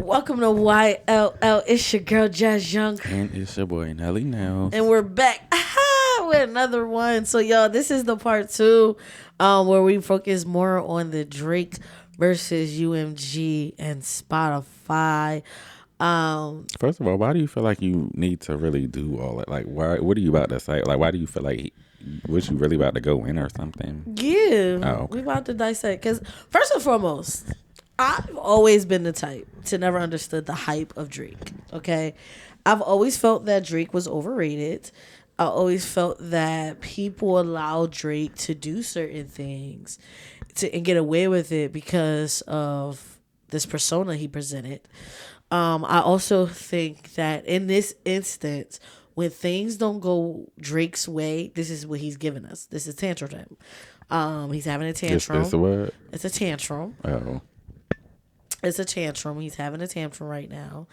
Welcome to YLL. It's your girl Jazz Young, And it's your boy Nelly Nails. and we're back with another one. So, y'all, this is the part two, where we focus more on the Drake versus UMG and Spotify. First of all, why do you feel like you need to really do all that? Like, why? What are you about to say? Like, why do you feel like was you really about to go in or something? Yeah, Oh, okay. we about to dissect. Because first and foremost, I've always been the type to never understood the hype of Drake. Okay, I've always felt that Drake was overrated. I always felt that people allow Drake to do certain things and get away with it because of this persona he presented. I also think that in this instance, when things don't go Drake's way, this is what he's giving us. This is tantrum time. He's having a tantrum. This what? It's a tantrum. Oh, It's a tantrum. He's having a tantrum right now.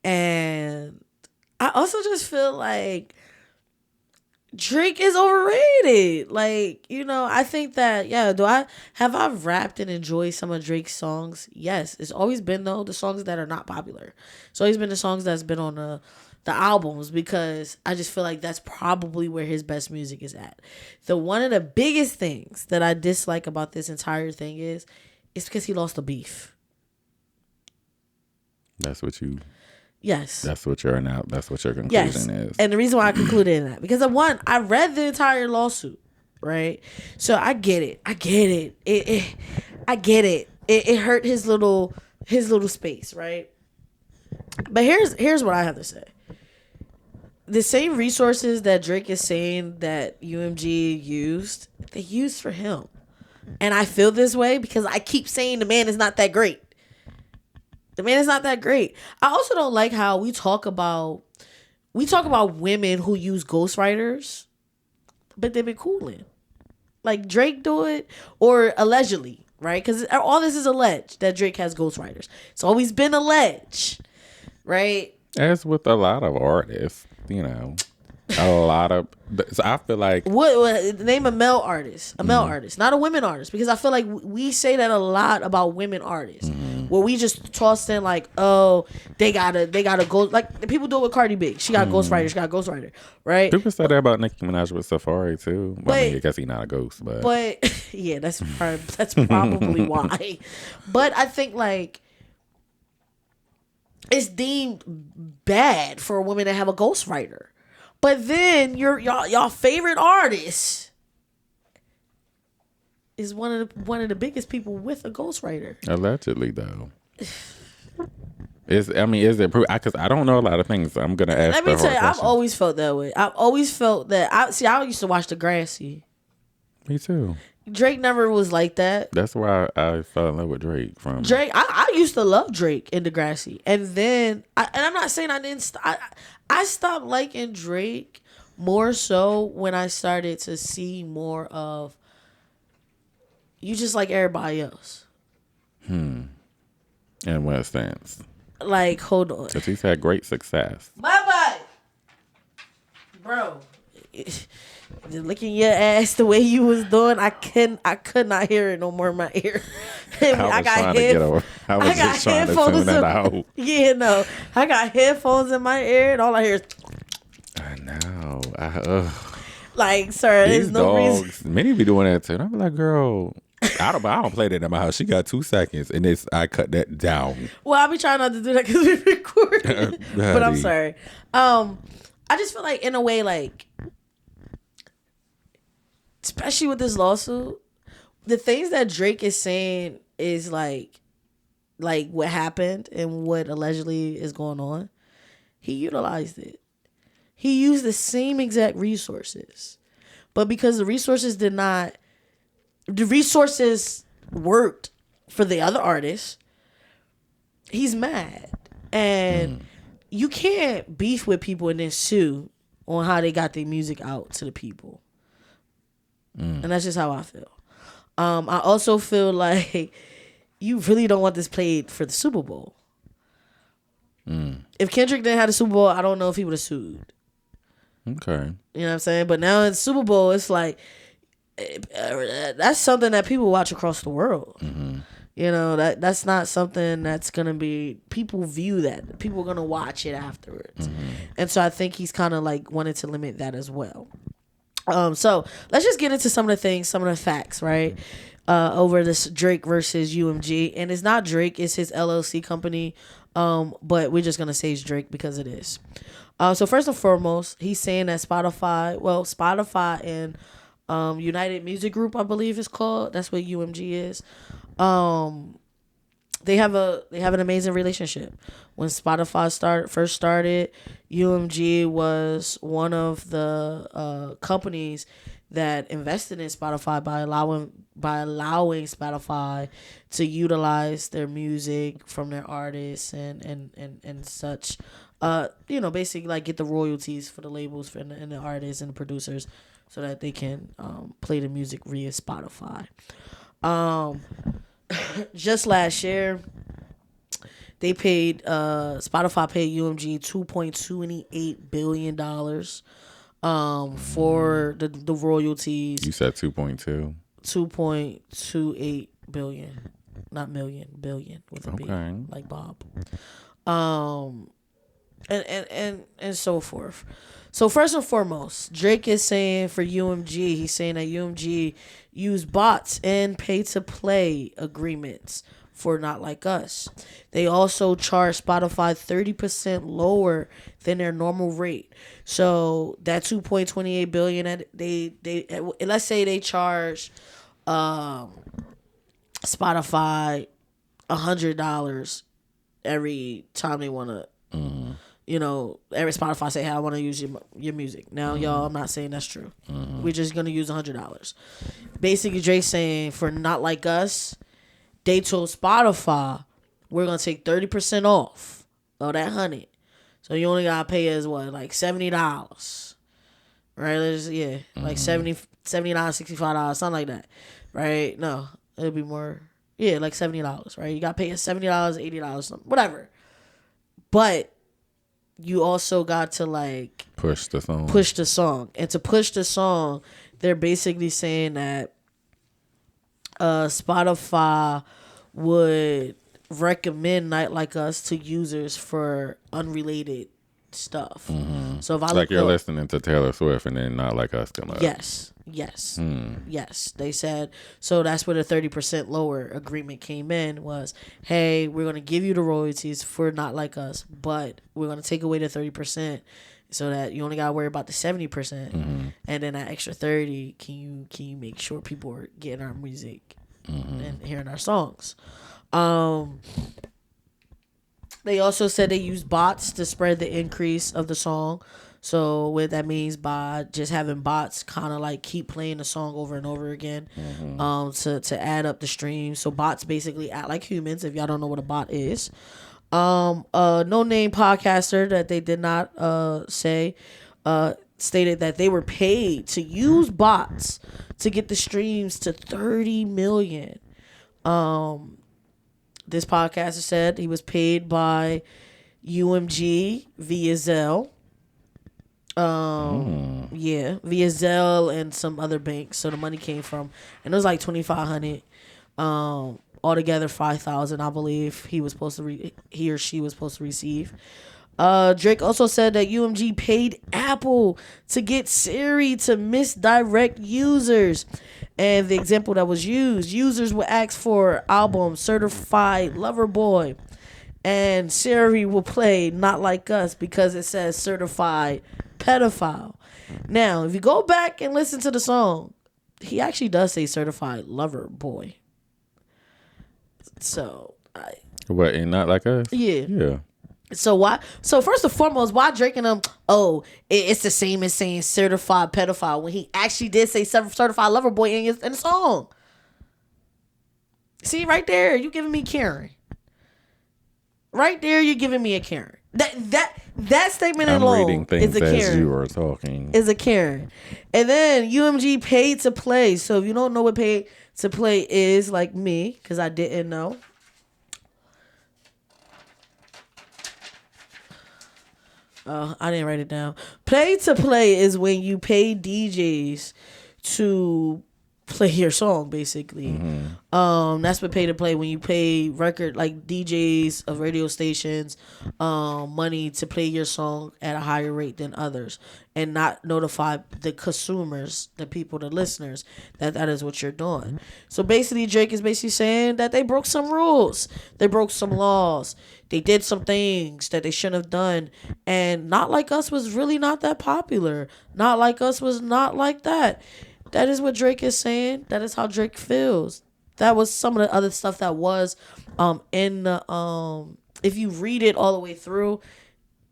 And I also just feel like Drake is overrated. Like, I think that, have I rapped and enjoyed some of Drake's songs? Yes. It's always been, though, the songs that are not popular. It's always been the songs that's been on the albums, because I just feel like that's probably where his best music is at. One of the biggest things that I dislike about this entire thing is because he lost the beef. that's what you. Yes. That's what your conclusion Yes. is. And the reason why I concluded in that, because I read the entire lawsuit, right? So I get it. I get it. I get it. It hurt his little space, right? But here's what I have to say. The same resources that Drake is saying that UMG used, they used for him. And I feel this way because I keep saying the man is not that great. The man is not that great. I also don't like how we talk about women who use ghostwriters, but they've been cooling. Like Drake do it, or allegedly, right? Because all this is alleged that Drake has ghostwriters. It's always been alleged, right? As with a lot of artists, a lot of. So I feel like What name a male artist, artist, not a women artist, because I feel like we say that a lot about women artists, where we just toss in like, oh, they gotta go, like people do it with Cardi B. She got ghostwriter, right? people say that about Nicki Minaj with Safari too. Well, I guess he's not a ghost, but yeah, that's probably why. But I think like it's deemed bad for a woman to have a ghostwriter. But then y'all favorite artist is one of the biggest people with a ghostwriter. Allegedly, though. Is it proof? Because I don't know a lot of things. So I'm gonna ask. Let me tell you, questions. I've always felt that way. I've always felt that. I used to watch Degrassi. Me too. Drake never was like that. That's why I fell in love with Drake. From Drake, I used to love Drake in Degrassi, and then I'm not saying I didn't. I stopped liking Drake more so when I started to see more of you just like everybody else. In what sense? Like, hold on. Because he's had great success. Bye-bye. Bro. Licking your ass the way you was doing, I could not hear it no more in my ear. I was just trying to tune that out. Yeah, no. I got headphones in my ear, and all I hear is... I know. Like, sir, These there's no dogs, reason. many be doing that too. And I'm like, girl, I don't play that in my house. She got 2 seconds, and I cut that down. Well, I be trying not to do that because we record. But I'm sorry. I just feel like, in a way, like, especially with this lawsuit, the things that Drake is saying is like what happened and what allegedly is going on. He utilized it. He used the same exact resources, but because the resources worked for the other artists, he's mad. And you can't beef with people and then sue on how they got their music out to the people. And that's just how I feel. I also feel like you really don't want this played for the Super Bowl. If Kendrick didn't have the Super Bowl, I don't know if he would have sued. Okay. You know what I'm saying? But now in the Super Bowl, it's like that's something that people watch across the world. You know, that's not something that's gonna be, people view that. People are gonna watch it afterwards. And so I think he's kind of like wanted to limit that as well. So let's just get into some of the things, some of the facts, right? Over this Drake versus UMG. And it's not Drake, it's his LLC company. But we're just gonna say it's Drake because it is. So first and foremost, he's saying that Spotify and United Music Group, I believe it's called. That's what UMG is. They have an amazing relationship. When Spotify first started, UMG was one of the companies that invested in Spotify by allowing Spotify to utilize their music from their artists and such. Basically like get the royalties for the labels and the artists and the producers, so that they can play the music via Spotify. Just last year, they paid Spotify paid UMG $2.28 billion for the royalties. You said 2.2. 2.28 billion, not million, billion with a B, like Bob. And so forth. So first and foremost, Drake is saying for UMG, he's saying that UMG use bots and pay-to-play agreements for Not Like Us. They also charge Spotify 30% lower than their normal rate. So that 2.28 billion that they let's say they charge Spotify $100 every time they want to. Every Spotify say, hey, I want to use your music. Now, y'all, I'm not saying that's true. We're just going to use $100. Basically, Drake saying for Not Like Us, they told Spotify, we're going to take 30% off of that 100. So you only got to pay us, what, like $70. Right? Like $70, $65, something like that. Right? No, it'll be more. Yeah, like $70, right? You got to pay us $70, $80, something, whatever. But you also got to like push the song. And to push the song, they're basically saying that Spotify would recommend Not Like Us to users for unrelated stuff. So if I like you're listening to Taylor Swift and then Not Like Us come up. Yes. They said, so that's where the 30% lower agreement came in, was, hey, we're going to give you the royalties for Not Like Us, but we're going to take away the 30% so that you only got to worry about the 70%. And then that extra 30, can you make sure people are getting our music and hearing our songs? They also said they use bots to spread the increase of the song. So what that means by just having bots kind of like keep playing the song over and over again, to add up the streams. So bots basically act like humans. If y'all don't know what a bot is, no name podcaster that they did not say stated that they were paid to use bots to get the streams to 30 million. This podcaster said he was paid by UMG via Zelle. Via Zelle and some other banks. So the money came from, and it was like $2,500. Altogether $5,000, I believe he or she was supposed to receive. Drake also said that UMG paid Apple to get Siri to misdirect users. And the example that was users would ask for album Certified Lover Boy, and Siri will play Not Like Us because it says Certified Pedophile. Now, if you go back and listen to the song, he actually does say Certified Lover Boy. So, what, and Not Like Us? Yeah. So why? So first and foremost, why Drake and them? Oh, it's the same as saying Certified Pedophile when he actually did say Certified Lover Boy in the song. See, right there, you giving me Karen. Right there, you're giving me a Karen. That statement alone is a Karen. You are talking is a Karen. And then UMG paid to play. So if you don't know what paid to play is, like me, because I didn't know. I didn't write it down. Pay to play is when you pay DJs to play your song basically. That's what pay to play, when you pay record like DJs of radio stations money to play your song at a higher rate than others and not notify the consumers, the people, the listeners, that is what you're doing. So basically Drake is basically saying that they broke some rules, they broke some laws, they did some things that they shouldn't have done, and Not Like Us was really not that popular. Not Like Us was not like that. That is what Drake is saying. That is how Drake feels. That was some of the other stuff that was in the if you read it all the way through,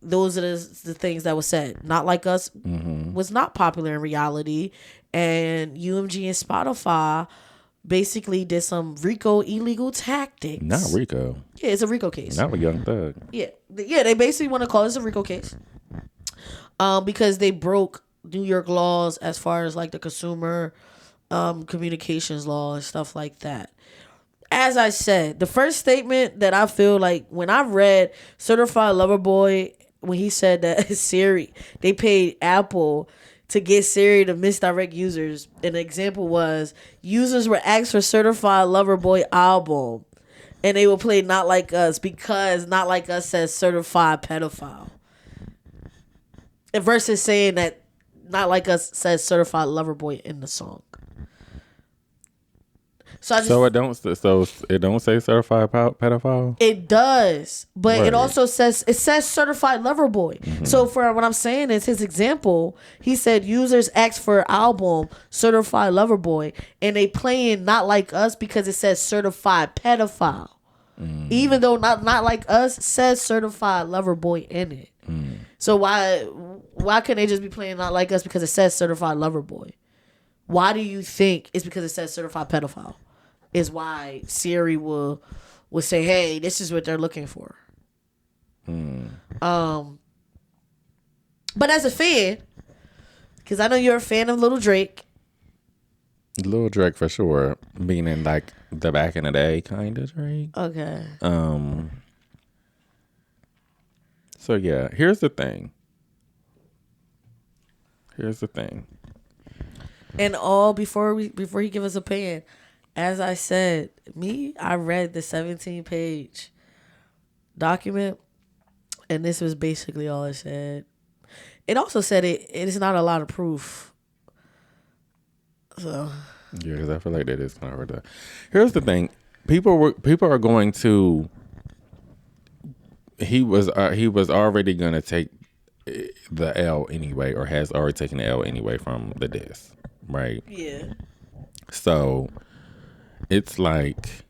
those are the things that was said. Not Like Us was not popular in reality, and UMG and Spotify basically did some RICO illegal tactics. Not RICO. Yeah, it's a RICO case. Not with Young Thug. Yeah, they basically want to call this a RICO case because they broke New York laws as far as like the consumer communications law and stuff like that. As I said, the first statement that I feel like when I read Certified Lover Boy, when he said that Siri, they paid Apple to get Siri to misdirect users. An example was users were asked for Certified Lover Boy album and they will play Not Like Us because Not Like Us says certified pedophile. Versus saying that Not Like Us says certified lover boy in the song. So it don't say certified pedophile? It does, but right. It also says certified lover boy. So for what I'm saying is his example, he said users asked for album certified lover boy and they playing Not Like Us because it says certified pedophile. Even though not Like Us says certified lover boy in it. So why can't they just be playing Not Like Us because it says certified lover boy? Why do you think it's because it says certified pedophile? Is why Siri will say, hey, this is what they're looking for. But as a fan, because I know you're a fan of Lil Drake. Lil Drake for sure. Meaning like the back in the day kind of Drake. Okay. So yeah, here's the thing. And all before he give us a opinion, as I said, I read the 17-page document, and this was basically all it said. It also said it is not a lot of proof. So yeah, because I feel like that is kind of that. Here's the thing: people are going to. He was already going to take the L anyway, or has already taken the L anyway from the diss, right? Yeah. So it's like,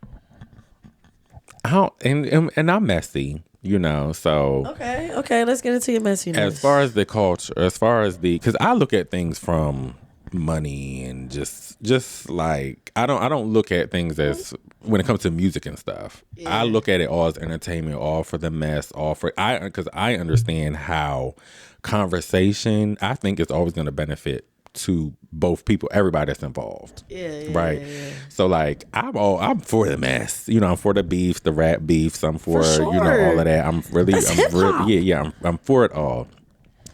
and I'm messy, you know. So okay, let's get into your messiness. As far as the culture, because I look at things from money and just like I don't look at things as when it comes to music and stuff. Yeah. I look at it all as entertainment, all for the mess, because I understand how conversation, I think, is always going to benefit to both people, everybody that's involved. Yeah, right. Yeah. So like I'm for the mess. You know, I'm for the beef, the rap beefs. I'm for sure. You know, all of that. I'm for it all.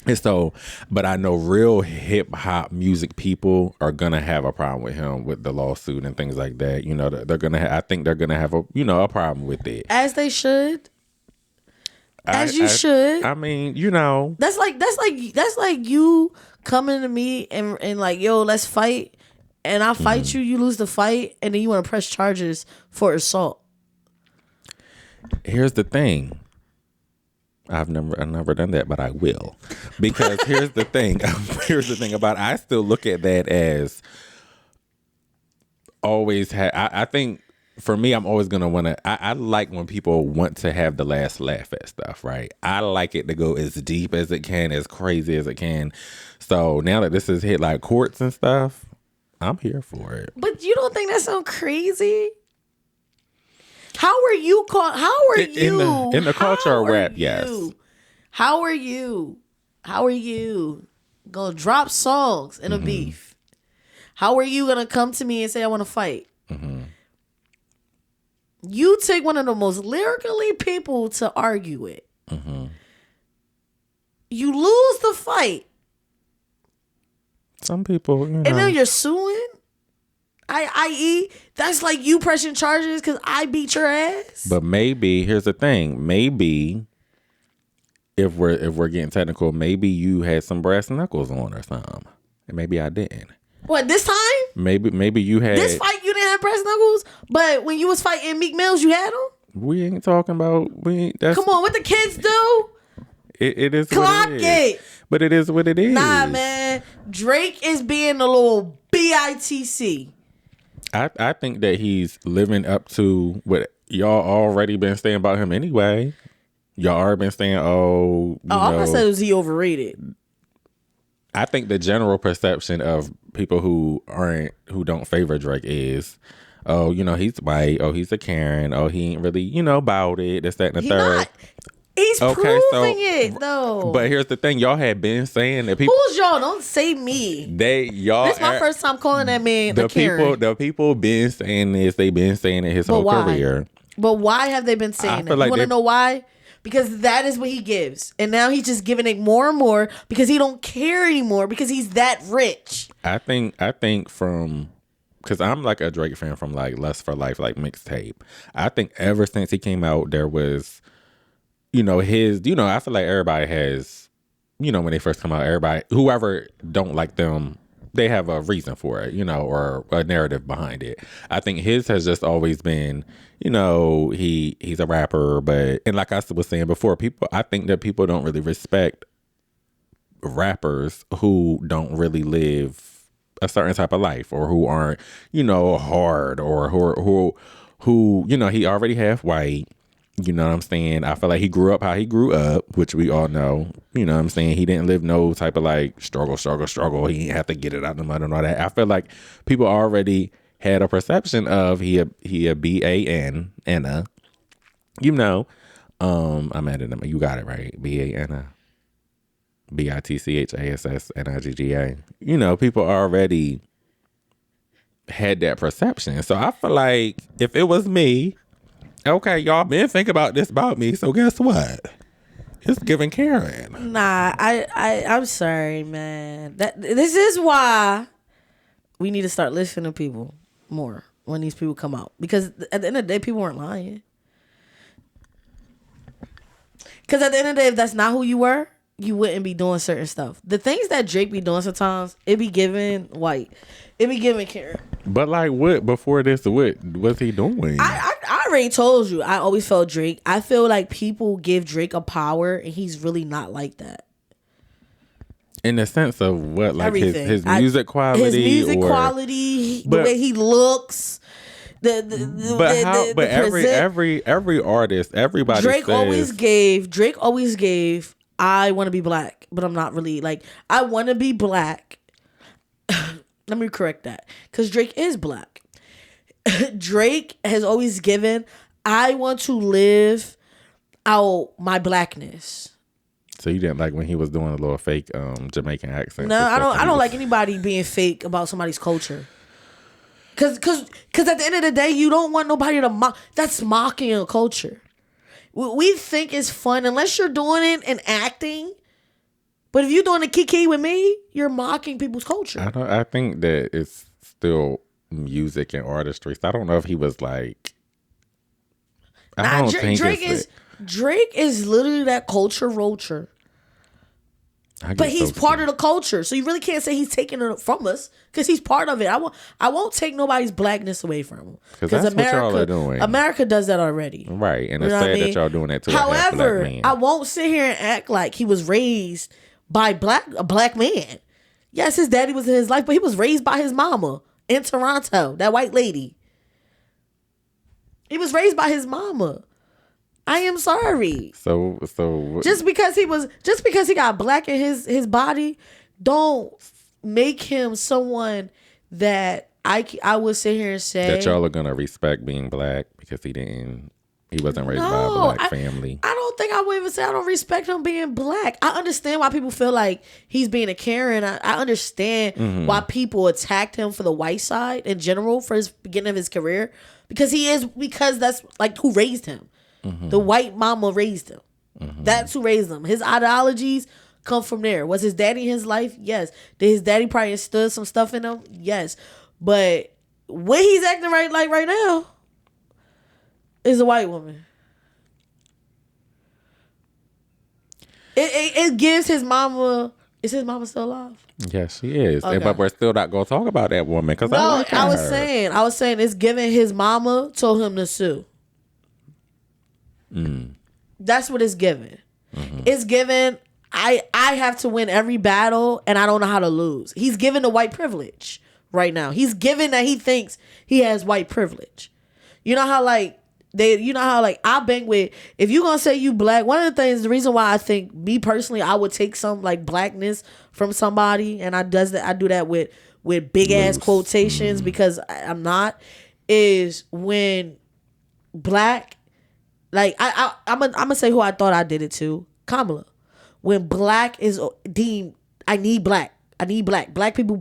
And so, but I know real hip hop music people are gonna have a problem with him with the lawsuit and things like that. You know, they're gonna. I think they're gonna have a problem with it, as they should. You should. I mean, you know, that's like you coming to me and like, yo, let's fight, and I fight you, you lose the fight, and then you want to press charges for assault. Here's the thing. I've never done that, but I will, because here's the thing. About it. I still look at that as always. I think for me, I'm always gonna want to. I like when people want to have the last laugh at stuff, right? I like it to go as deep as it can, as crazy as it can. So now that this has hit like courts and stuff, I'm here for it. But you don't think that sounds crazy? How are you called? How are you in the culture of rap? Yes. How are you gonna drop songs in a beef? How are you gonna come to me and say I want to fight? You take one of the most lyrically people to argue with. You lose the fight. Some people, you know. And then you're suing. I.e., that's like you pressing charges because I beat your ass. But maybe here's the thing. Maybe if we're getting technical, maybe you had some brass knuckles on or something, and maybe I didn't. What, this time? Maybe you had This fight you didn't have brass knuckles, but when you was fighting Meek Mills, you had them. We ain't talking about that's. Come on, what the kids do? It is Clock what it is. it. But it is what it is. Nah, man. Drake is being a little bitch. I think that he's living up to what y'all already been saying about him anyway. Y'all already been saying, all I said was he overrated. I think the general perception of people who don't favor Drake is, oh, he's white, oh, he's a Karen, oh, he ain't really, about it, this, that, and the third. Not. He's proving it though. But here's the thing, y'all had been saying that people. Who's y'all? Don't say me. This is my first time calling that man a Karen. The people been saying this. They've been saying it his whole career. But why have they been saying that? Like you want to know why? Because that is what he gives, and now he's just giving it more and more because he don't care anymore because he's that rich. I think from. Because I'm like a Drake fan from like Lust for Life, like mixtape. I think ever since he came out, there was. I feel like everybody has, when they first come out, whoever don't like them, they have a reason for it, or a narrative behind it. I think his has just always been, he's a rapper, and like I was saying before, I think that people don't really respect rappers who don't really live a certain type of life or who aren't, hard or who he already half white. You know what I'm saying? I feel like he grew up how he grew up, which we all know. You know what I'm saying? He didn't live no type of like struggle. He didn't have to get it out of the mud and all that. I feel like people already had a perception of he a B-A-N, Anna. I'm at it. You got it right. B-A-N-A. B-I-T-C-H-A-S-S-N-I-G-G-A. People already had that perception. So I feel like if it was me, okay, y'all been thinking about this about me, so guess what? It's giving Karen. Nah, I'm sorry, man. This is why we need to start listening to people more when these people come out. Because at the end of the day, people weren't lying. Because at the end of the day, if that's not who you were, you wouldn't be doing certain stuff. The things that Drake be doing sometimes, it be giving white. It be giving Karen. But like what before this, what was he doing? I already told you. I always felt Drake. I feel like people give Drake a power, and he's really not like that. In the sense of what, like his music quality, the way he looks, every artist, everybody. Drake always gave. I want to be black, but I'm not really like. I want to be black. Let me correct that, because Drake is black. Drake has always given, I want to live out my blackness. So you didn't like when he was doing a little fake Jamaican accent? No, I don't like anybody being fake about somebody's culture. Cause at the end of the day, you don't want nobody to mock. That's mocking a culture. We think it's fun unless you're doing it and acting. But if you're doing a kiki with me, you're mocking people's culture. I think that it's still music and artistry. So I don't know if he was like. Drake is literally that culture vulture. But he's part of the culture, so you really can't say he's taking it from us because he's part of it. I won't take nobody's blackness away from him because that's what y'all are doing. America does that already, right? And it's sad that y'all doing that too. However, I won't sit here and act like he was raised by a black man. Yes, his daddy was in his life, but he was raised by his mama in Toronto, that white lady. He was raised by his mama. I am sorry. So just because he got black in his body, don't make him someone that I would sit here and say that y'all are gonna respect being black because he wasn't raised by a black family. I don't think I would even say I don't respect him being black. I understand why people feel like he's being a Karen. I understand why people attacked him for the white side in general for his beginning of his career because that's like who raised him. The white mama raised him. That's who raised him. His ideologies come from there. Was his daddy in his life? Yes. Did his daddy probably instill some stuff in him? Yes. But what he's acting right now is a white woman. It gives his mama. Is his mama still alive? Yes, she is. Okay. But we're still not gonna talk about that woman because No, I like her. I was saying it's giving his mama told him to sue. That's what it's giving. It's giving. I have to win every battle and I don't know how to lose. He's given the white privilege right now. He's given that he thinks he has white privilege. You know how like I bang with, if you gonna say you black, one of the things, the reason why I think me personally, I would take some like blackness from somebody, and I do that with big ass quotations because I'm not, is when black, like I'm gonna say who I thought I did it to, Kamala. When black is deemed, I need black black people.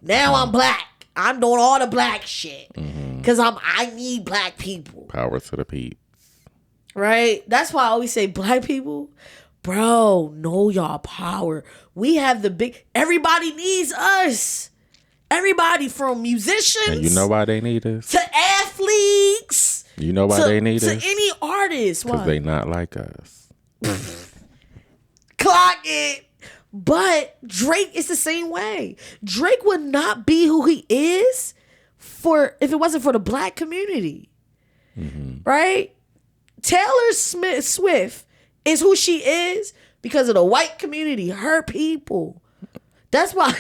Now I'm black. I'm doing all the black shit because I need black people. Power to the peeps. Right? That's why I always say black people, bro, know y'all power. We have everybody needs us. Everybody from musicians. And you know why they need us? To athletes. You know why they need us? To any artist. Because they not like us. Clock it. But Drake is the same way. Drake would not be who he is if it wasn't for the black community. Right? Taylor Swift is who she is because of the white community, her people. That's why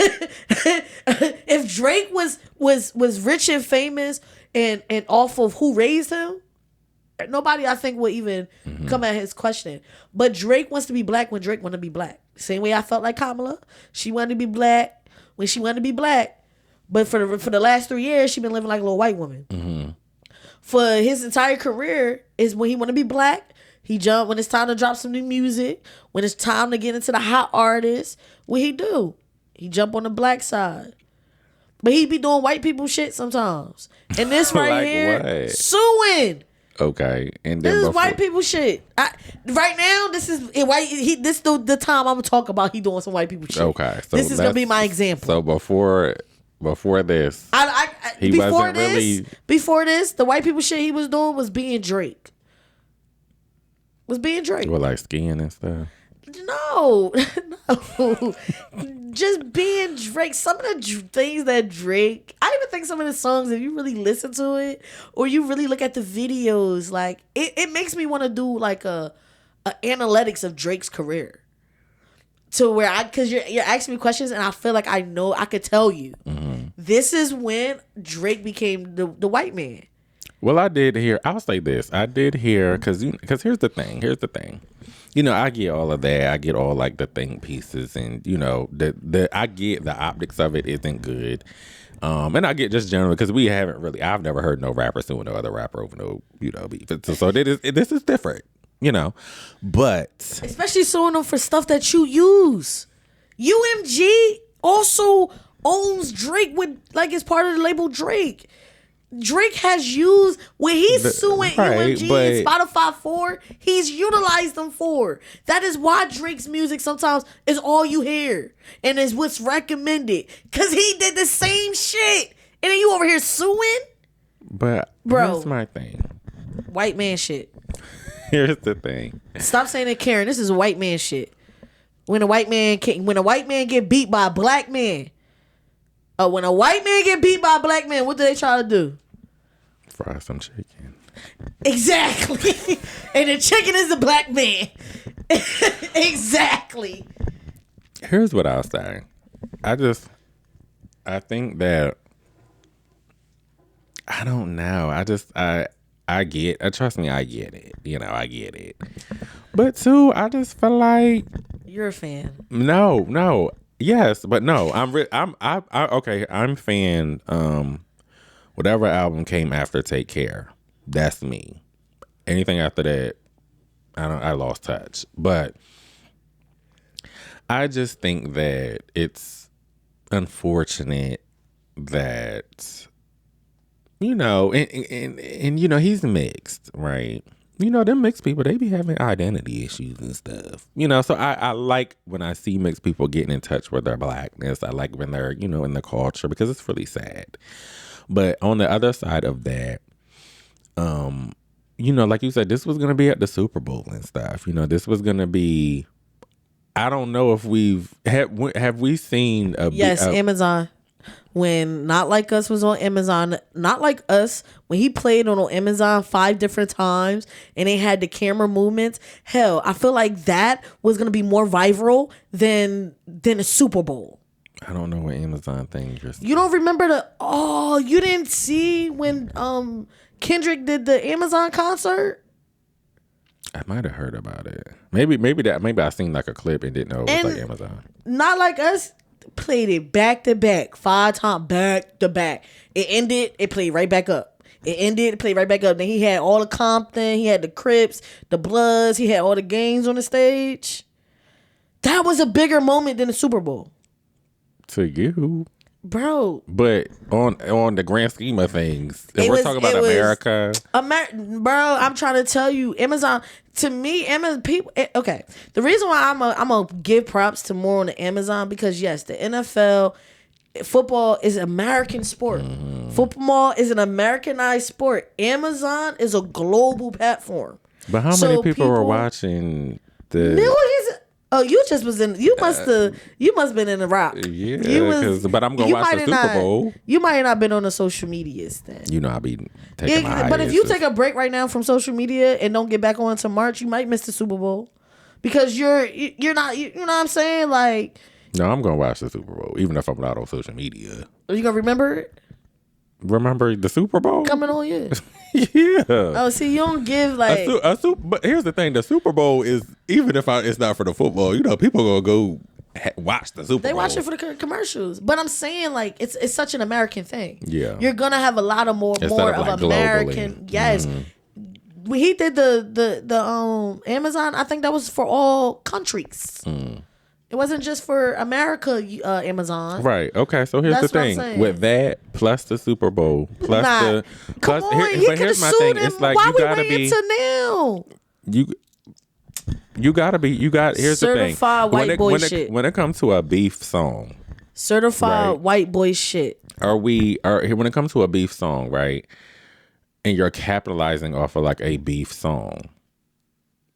if Drake was rich and famous and off of who raised him, nobody I think would even come at his question. But Drake wants to be black when Drake want to be black. Same way I felt like Kamala. She wanted to be black when she wanted to be black. But for the last 3 years, she been living like a little white woman. For his entire career is when he want to be black. He jump when it's time to drop some new music. When it's time to get into the hot artists, what he do? He jump on the black side. But he be doing white people shit sometimes. And this right Like here, what? suing. Okay, and then This is white people shit. Right now, this is white. This the time I'm gonna talk about. He doing some white people shit. Okay, so this is gonna be my example. So before this, he before wasn't this, really. Before this, the white people shit he was doing was being Drake. Was being Drake. Well, like skiing and stuff. No, no, just being Drake. Some of the things that Drake, I even think some of the songs, if you really listen to it or you really look at the videos, like it makes me want to do like a analytics of Drake's career. To where because you're asking me questions and I feel like I know I could tell you. This is when Drake became the white man. Well, I did hear. I'll say this. I did hear because here's the thing. You know, I get all of that. I get all like the think pieces, and you know, I get the optics of it isn't good. And I get just generally because I've never heard no rapper suing no other rapper over no, you know, beef. So this is different, you know, but especially suing them for stuff that you use. UMG also owns Drake with like it's part of the label Drake. Drake has used when he's suing UMG and Spotify for, he's utilized them for. That is why Drake's music sometimes is all you hear and is what's recommended. Cause he did the same shit. And then you over here suing? But bro, here's my thing. White man shit. Here's the thing. Stop saying it, Karen. This is white man shit. When a white man get beat by a black man. When a white man get beat by a black man, what do they try to do? Fry some chicken. Exactly. And the chicken is the black man. Exactly. Here's what I'll say. I think that, I don't know. Trust me, I get it. You know, I get it. But too, I just feel like. You're a fan. No. Yes, but no. I'm fan. Whatever album came after Take Care, that's me. Anything after that, I lost touch. But I just think that it's unfortunate that, you know, and you know, he's mixed, right? You know, them mixed people, they be having identity issues and stuff. You know, so I like when I see mixed people getting in touch with their blackness. I like when they're, you know, in the culture because it's really sad. But on the other side of that, you know, like you said, this was gonna be at the Super Bowl and stuff. You know, this was gonna be. I don't know if have we seen a Yes, Amazon. When Not Like Us was on Amazon, Not Like Us, when he played on Amazon 5 different times and they had the camera movements, hell, I feel like that was gonna be more viral than a Super Bowl. I don't know what Amazon thing you're. You don't remember you didn't see when Kendrick did the Amazon concert? I might have heard about it. Maybe I seen like a clip and didn't know it was like Amazon. Not Like Us played it back to back, 5 times back to back. It ended, it played right back up. It ended, it played right back up. Then he had all the Compton, he had the Crips, the Bloods, he had all the gangs on the stage. That was a bigger moment than the Super Bowl. To you. Bro. But on the grand scheme of things, if we're talking about America. Bro, I'm trying to tell you, Amazon, to me, Amazon people, okay. The reason why I'm gonna give props to more on the Amazon, because yes, the NFL, football is American sport. Football is an Americanized sport. Amazon is a global platform. But how many people were watching the millions? Oh, you just was in. You must been in the rock. Yeah, but I'm gonna watch the Super Bowl. You might not been on the social medias then. You know, I be taking my but if you take a break right now from social media and don't get back on until March, you might miss the Super Bowl because you're not. You know what I'm saying? Like, no, I'm gonna watch the Super Bowl even if I'm not on social media. Are you gonna remember it? Remember the Super Bowl coming on? Yeah. Yeah. Oh, see, you don't give like but here's the thing: the Super Bowl is, even if it's not for the football, you know, people gonna go watch the Super Bowl. They watch it for the commercials. But I'm saying, like, it's such an American thing. Yeah, you're gonna have a lot of more of like American. Globally. Yes. When he did the Amazon, I think that was for all countries. It wasn't just for America, Amazon. Right. Okay. So here's the thing: with that, plus the Super Bowl, plus the come on, but here's my thing: it's like you gotta be now. You gotta be. Here's the thing: certified white boy shit. When it comes to a beef song, certified white boy shit. When it comes to a beef song, right? And you're capitalizing off of like a beef song.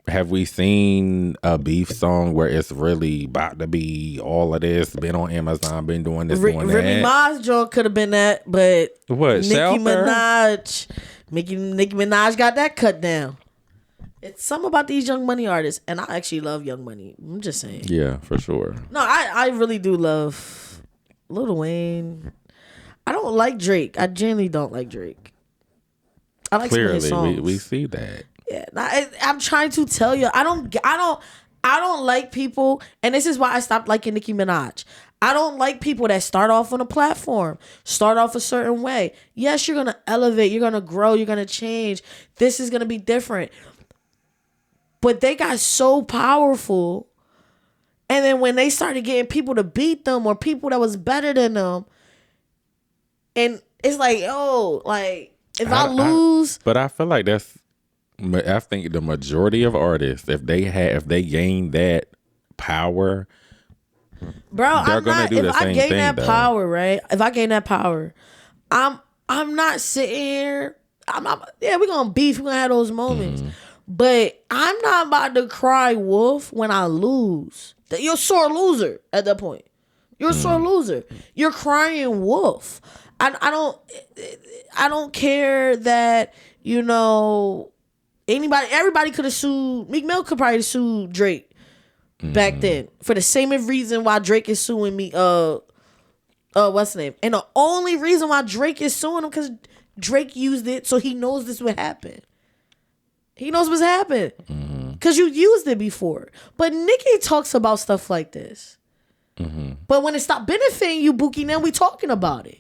Have we seen a beef song where it's really about to be all of this? Been on Amazon, been doing this, doing that. Remy Ma's joke could have been that, but what? Nicki Minaj got that cut down. It's something about these Young Money artists, and I actually love Young Money. I'm just saying. Yeah, for sure. No, I really do love Lil Wayne. I don't like Drake. I genuinely don't like Drake. I like some of his songs. We see that. Yeah, I'm trying to tell you, I don't like people, and this is why I stopped liking Nicki Minaj. I don't like people that start off on a platform, start off a certain way. Yes, you're gonna elevate, you're gonna grow, you're gonna change. This is gonna be different. But they got so powerful, and then when they started getting people to beat them or people that was better than them, and it's like, oh, like if I lose, but I feel like I think the majority of artists, if they gain that power, bro, they're gonna do the same thing. If I gain that power, right? If I gain that power, I'm not sitting here. We're gonna beef. We're gonna have those moments, but I'm not about to cry wolf when I lose. You're a sore loser at that point. You're a sore loser. You're crying wolf. I don't care that, you know. Everybody could have sued. Meek Mill could probably sue Drake back then for the same reason why Drake is suing me. What's the name? And the only reason why Drake is suing him because Drake used it, so he knows this would happen. He knows what's happened because you used it before. But Nicki talks about stuff like this. But when it stopped benefiting you, Bookie, now we talking about it.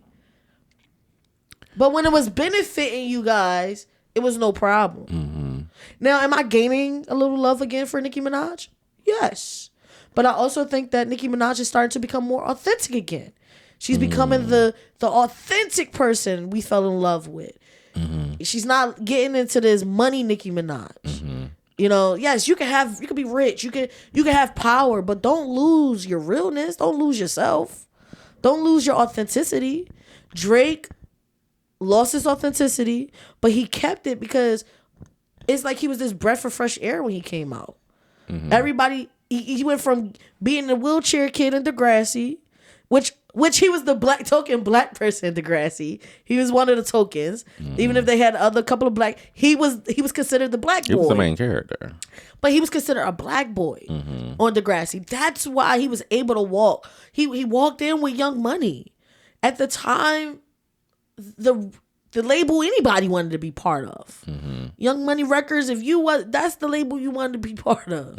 But when it was benefiting you guys, it was no problem. Now, am I gaining a little love again for Nicki Minaj? Yes. But I also think that Nicki Minaj is starting to become more authentic again. She's becoming the authentic person we fell in love with. She's not getting into this money Nicki Minaj. You know, yes, you can be rich, you can have power, but don't lose your realness. Don't lose yourself. Don't lose your authenticity. Drake lost his authenticity, but he kept it because it's like he was this breath of fresh air when he came out. Everybody, he went from being the wheelchair kid in Degrassi, which he was the token black person in Degrassi. He was one of the tokens. Even if they had other couple of black, he was considered the black boy. He was the main character. But he was considered a black boy on Degrassi. That's why he was able to walk. He walked in with Young Money. At the time, the label anybody wanted to be part of. Young Money Records, that's the label you wanted to be part of.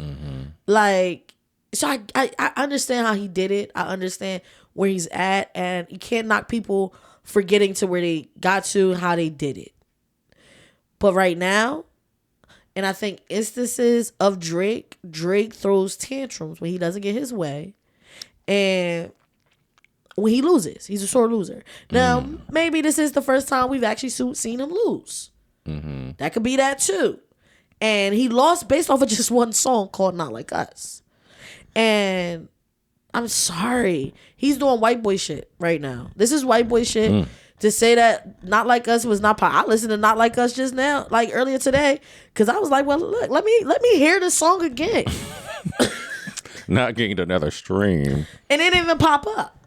Like, so I understand how he did it. I understand where he's at, and you can't knock people for getting to where they got to, how they did it. But right now, and I think instances of Drake throws tantrums when he doesn't get his way, and when he loses, he's a sore loser. Now, maybe this is the first time we've actually seen him lose. That could be that too. And he lost based off of just one song called Not Like Us. And I'm sorry, he's doing white boy shit right now. This is white boy shit. To say that Not Like Us was not I listened to Not Like Us just now, like earlier today, because I was like, well, look, let me hear this song again. Not getting another stream. And it didn't even pop up.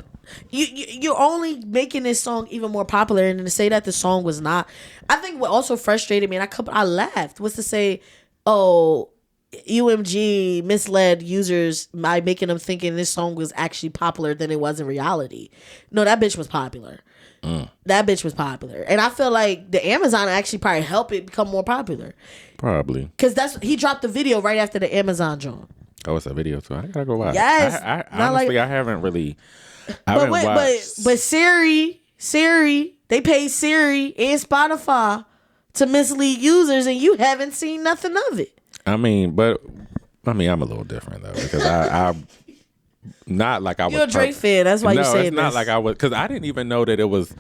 You're only making this song even more popular, and to say that the song was not. I think what also frustrated me, and I laughed, was to say, oh, UMG misled users by making them thinking this song was actually popular than it was in reality. No, that bitch was popular. That bitch was popular. And I feel like the Amazon actually probably helped it become more popular. Probably. Because he dropped the video right after the Amazon joint. Oh, it's a video too. I gotta go watch. Yes. I honestly, I haven't really. But Siri, they paid Siri and Spotify to mislead users, and you haven't seen nothing of it. I'm a little different though, because I not like I was. You're a Drake fan, that's why you're saying this. No, it's not like I was, because I didn't even know that it was.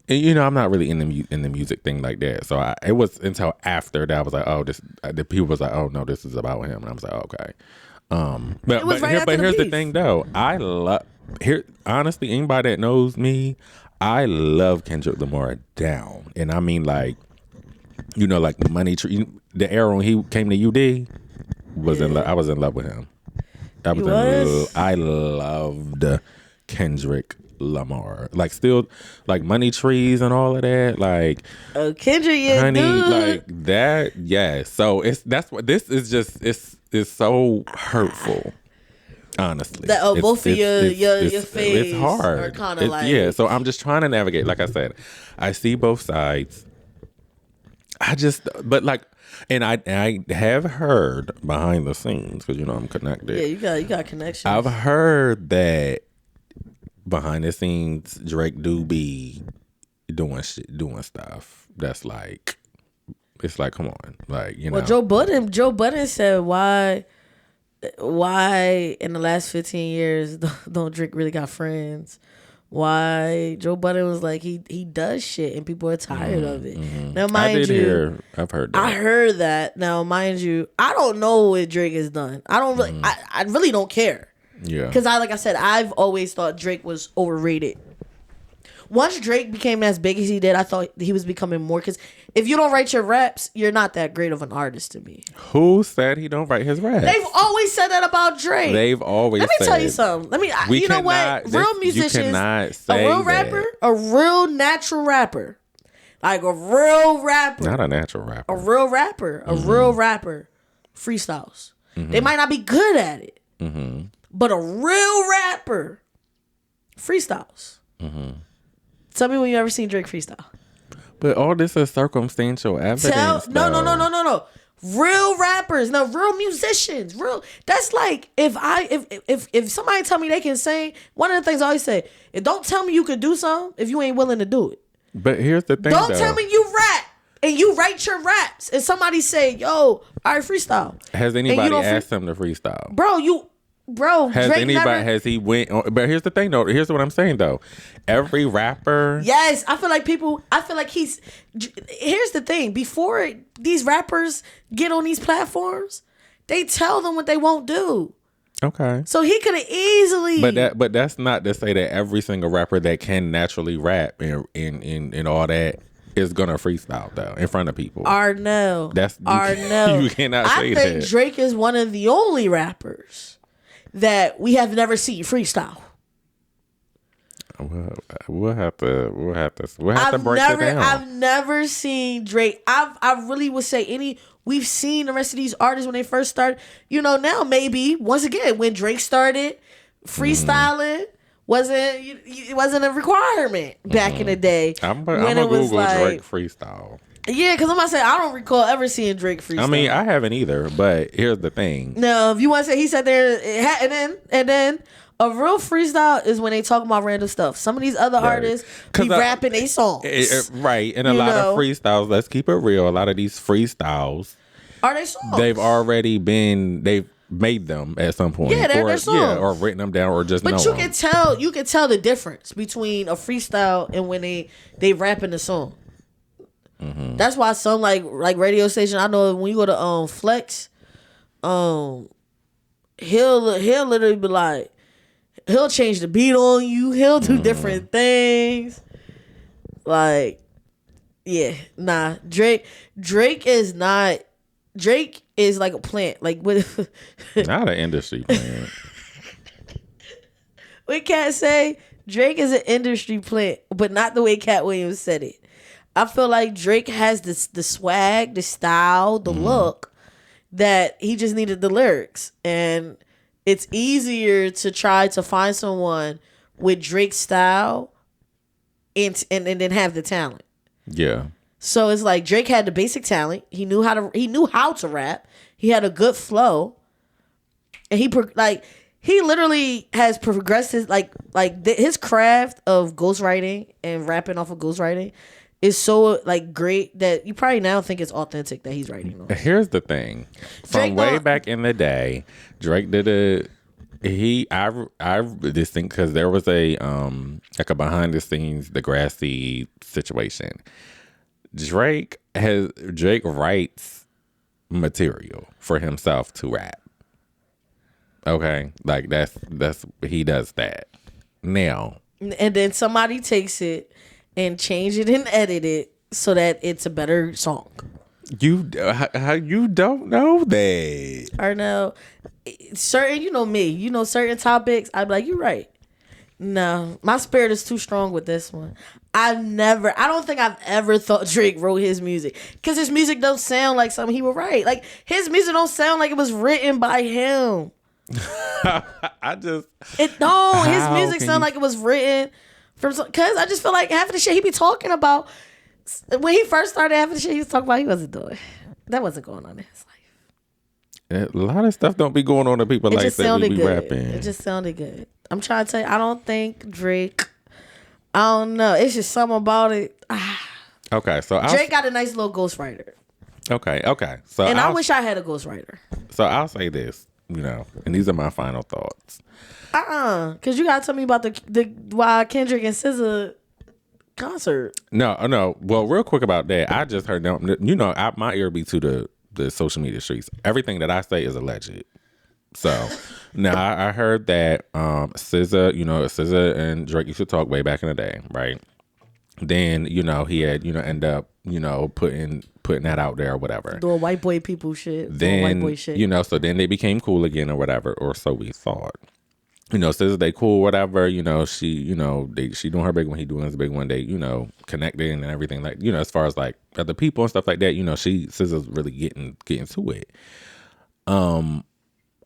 You know, I'm not really in the music thing like that. So it was until after that I was like, oh, this. The people was like, oh no, this is about him, and I was like, okay. But here's the thing though, honestly, anybody that knows me, I love Kendrick Lamar down, and I mean like, you know, like Money Tree, the era when he came to UD was I was in love with him. I loved Kendrick Lamar, like still like Money Trees and all of that, like Kendrick, yeah, honey, dude. like that, yeah. So that's what this is. Just it's so hurtful. Honestly, both of your face. It's hard. Yeah. So I'm just trying to navigate. Like I said, I see both sides. But like, and I have heard behind the scenes, because you know I'm connected. Yeah, you got connections. I've heard that behind the scenes, Drake do be doing stuff that's like, it's like, come on, like, you know. Well, Joe Budden said why in the last 15 years don't Drake really got friends? Why Joe Budden was like, he does shit and people are tired of it. Now, mind you, I've heard that. I heard that. Now, mind you, I don't know what Drake has done. I don't really, I really don't care. Yeah. Because like I said, I've always thought Drake was overrated. Once Drake became as big as he did, I thought he was becoming more. Because if you don't write your raps, you're not that great of an artist to me. Who said he don't write his raps? They've always said that about Drake. They've always said. Let me tell you something. You know what? Real musicians, a real rapper, a real natural rapper. Like a real rapper. Not a natural rapper. A real rapper. A real rapper freestyles. They might not be good at it. But a real rapper freestyles. Tell me when you ever seen Drake freestyle. But all this is circumstantial evidence. No. Real rappers, no, real musicians, real. That's like if somebody tell me they can sing. One of the things I always say, don't tell me you could do something if you ain't willing to do it. But here's the thing. Don't tell me you rap and you write your raps and somebody say, yo, all right, freestyle. Has anybody asked him to freestyle? Has Drake anybody? Has he went? But here's the thing, though. Here's what I'm saying, though. Every rapper. Yes, I feel like he's. Here's the thing. Before these rappers get on these platforms, they tell them what they won't do. Okay. So he could have easily. But that's not to say that every single rapper that can naturally rap and all that is gonna freestyle though in front of people. No. That's no. You cannot say I think that. Drake is one of the only rappers that we have never seen freestyle. We'll have to break it down. I've never seen Drake. I really would say we've seen the rest of these artists when they first started. You know, now maybe once again when Drake started freestyling it wasn't a requirement back in the day. I'm gonna Google Drake freestyle. Yeah, because I'm gonna say I don't recall ever seeing Drake freestyle. I mean, I haven't either. But here's the thing. No, if you want to say he sat there and then. A real freestyle is when they talk about random stuff. Some of these other artists be rapping their songs. Right. And a lot of freestyles, let's keep it real. A lot of these freestyles are they songs. They've made them at some point. Yeah, they're songs. Yeah, or written them down or just But know you them. you can tell the difference between a freestyle and when they rapping the song. Mm-hmm. That's why some like radio station, I know when you go to Flex, he'll literally be like, he'll change the beat on you. He'll do different things. Like, yeah, nah. Drake is like a plant. Like with not an industry plant. We can't say Drake is an industry plant, but not the way Cat Williams said it. I feel like Drake has the swag, the style, the look that he just needed the lyrics. And it's easier to try to find someone with Drake's style and then have the talent. Yeah. So it's like Drake had the basic talent. He knew how to rap. He had a good flow. And he literally has progressed his craft of ghostwriting and rapping off of ghostwriting is so great that you probably now think it's authentic that he's writing on. Here's the thing. From way back in the day, Drake did this thing because there was a behind the scenes Degrassi situation. Drake writes material for himself to rap. Okay, that's he does that now. And then somebody takes it and change it and edit it so that it's a better song. You don't know that. Or no, certain topics, I'd be like, you're right. No, my spirit is too strong with this one. I don't think I've ever thought Drake wrote his music because his music don't sound like something he would write. Like his music don't sound like it was written by him. His music sound like it was written because I just feel like half of the shit he be talking about when he first started, half of the shit he was talking about he wasn't doing. That wasn't going on in his life. A lot of stuff don't be going on to people like that we be rapping. It just sounded good. I'm trying to tell you, I don't think Drake. I don't know. It's just something about it. Okay, so Drake got a nice little ghostwriter. Okay. So I wish I had a ghostwriter. So I'll say this, and these are my final thoughts. Because you gotta tell me about the why Kendrick and SZA concert. No. Well, real quick about that, I just heard my ear be to the social media streets. Everything that I say is alleged. So now I heard that SZA and Drake used to talk way back in the day, right? Then he had end up putting that out there or whatever, doing white boy people shit. Then white boy shit. So then they became cool again or whatever, or so we thought. SZA, they cool, whatever. She doing her big one, he doing his big one. They connecting and everything as far as like other people and stuff like that. SZA's really getting to it.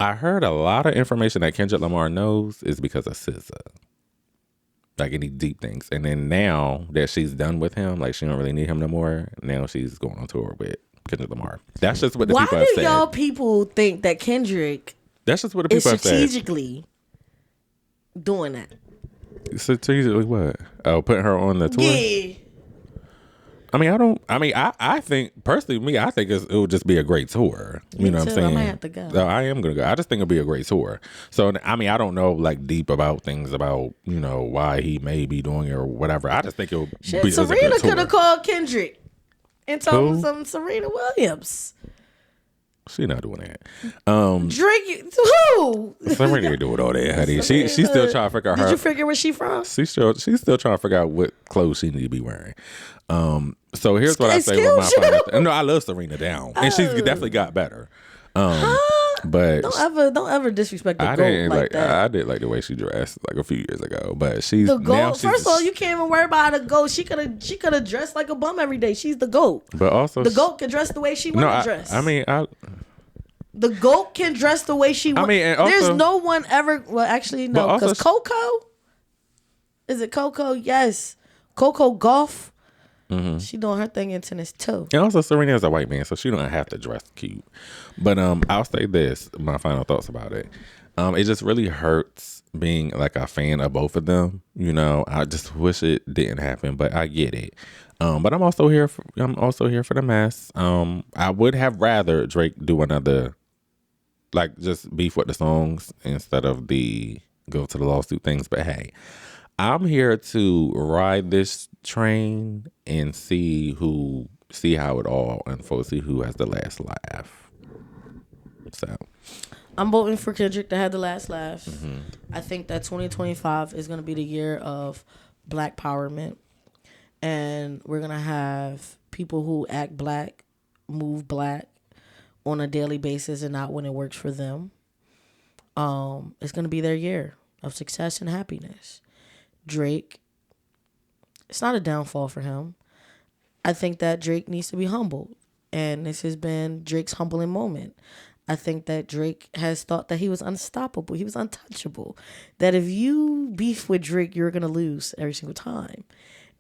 I heard a lot of information that Kendrick Lamar knows is because of SZA. Like any deep things. And then now that she's done with him, like she don't really need him no more, now she's going on tour with Kendrick Lamar. That's just what the people have said. Why do y'all people think that Kendrick That's just what the people have said. Strategically doing that? Strategically what? Oh, putting her on the tour? Yeah. I think personally, I think it would just be a great tour. You know what I'm saying? I might have to go. So I am gonna go. I just think it'll be a great tour. So I don't know deep about things about why he may be doing it or whatever. I just think it'll be. Serena could have called Kendrick and told him some Serena Williams. She not doing that. Drake, who? Serena ain't doing all that, honey. She still trying to figure out Did her. you figure where she from? She's still trying to figure out what clothes she need to be wearing. So here's what I say with my Excuse final. No, I love Serena down, and she's definitely got better. But Don't ever disrespect the GOAT like that. I did like the way she dressed like a few years ago, but she's The now GOAT. First of all, you can't even worry about the GOAT. She could have dressed like a bum every day. She's the GOAT. But also, the GOAT can dress the way she want to dress. I mean, the GOAT can dress the way she wants. I mean, and also, there's no one ever. Well, actually, no, because Coco. Is it Coco? Yes, Coco Gauff. Mm-hmm. She doing her thing in tennis too. And also, Serena is a white man, so she don't have to dress cute. But I'll say this: my final thoughts about it. It just really hurts being like a fan of both of them. You know, I just wish it didn't happen, but I get it. But I'm also here for the mess. I would have rather Drake do another, like, just beef with the songs instead of the go to the lawsuit things. But hey, I'm here to ride this train and see how it all unfolds, see who has the last laugh. So I'm voting for Kendrick to have the last laugh. Mm-hmm. I think that 2025 is going to be the year of Black empowerment, and we're going to have people who act black, move black on a daily basis and not when it works for them. It's going to be their year of success and happiness. Drake, it's not a downfall for him. I think that Drake needs to be humbled, and this has been Drake's humbling moment. I think that Drake has thought that he was unstoppable. He was untouchable. That if you beef with Drake, you're going to lose every single time.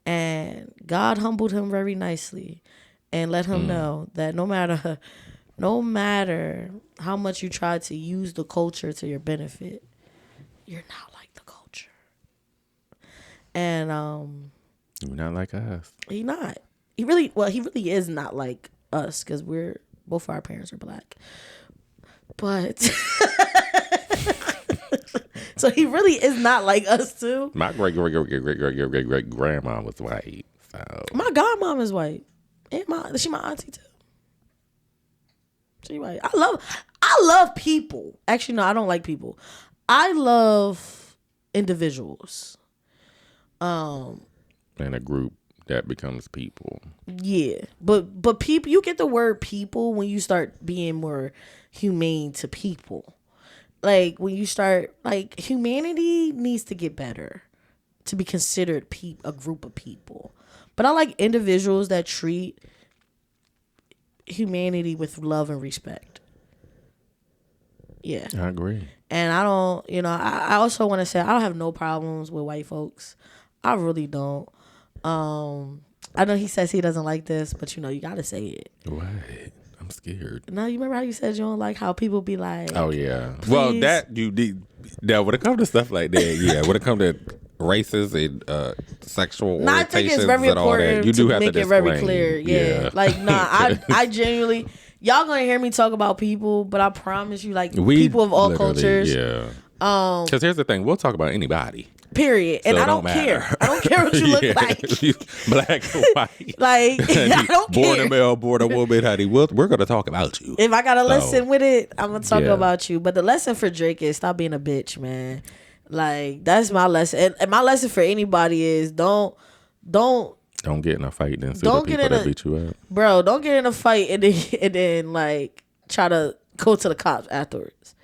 And God humbled him very nicely and let him know that no matter how much you try to use the culture to your benefit, you're not like the culture. And you're not like us. He not. He really is not like us, because both our parents are black. But so he really is not like us too. My great grandma was white. So my godmom is white, and she my auntie too. She white. I love people. Actually, no, I don't like people. I love individuals. In a group that becomes people. Yeah, but people, you get the word people when you start being more humane to people. Like when you start, like, humanity needs to get better to be considered a group of people. But I like individuals that treat humanity with love and respect. Yeah, I agree. And I don't, I also want to say I don't have no problems with white folks. I really don't. I know he says he doesn't like this, but you gotta say it. What? I'm scared. No, you remember how you said you don't like how people be like, oh yeah. Please? Well, that you did. Now, when it comes to stuff like that, yeah. When it comes to races and sexual orientations, I think it's very and all that, important you do to have make to it very clear. Yeah. Like, I genuinely, y'all gonna hear me talk about people, but I promise you, like, people of all cultures. Yeah. Because here's the thing, we'll talk about anybody. Period. And so I don't care. I don't care what you look like. Black or white. Like, I don't care. Born a male, born a woman, honey. We're going to talk about you. If I got a lesson with it, I'm going to talk about you. But the lesson for Drake is stop being a bitch, man. Like, that's my lesson. And my lesson for anybody is don't get in a fight and see the people that beat you up. Bro, don't get in a fight and then like try to go to the cops afterwards.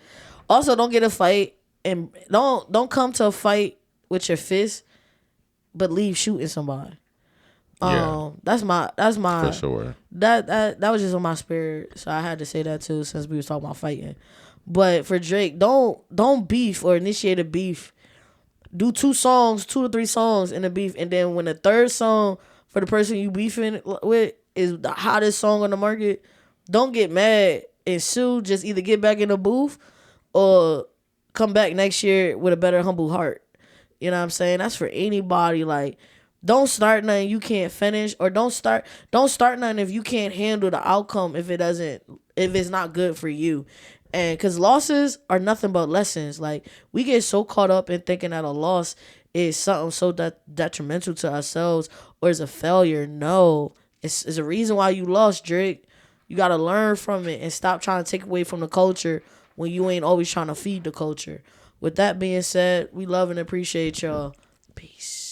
Also, don't get in a fight and don't come to a fight with your fist, but leave shooting somebody. That's my for sure. That was just on my spirit, so I had to say that too since we was talking about fighting. But for Drake, don't beef or initiate a beef. Do 2 to 3 songs in a beef, and then when the third song for the person you beefing with is the hottest song on the market, don't get mad and sue. Just either get back in the booth or come back next year with a better humble heart. You know what I'm saying? That's for anybody. Like, don't start nothing you can't finish, or don't start nothing if you can't handle the outcome if it's not good for you. And because losses are nothing but lessons. Like, we get so caught up in thinking that a loss is something so detrimental to ourselves or is a failure. No, it's a reason why you lost, Drake. You gotta learn from it and stop trying to take away from the culture when you ain't always trying to feed the culture. With that being said, we love and appreciate y'all. Peace.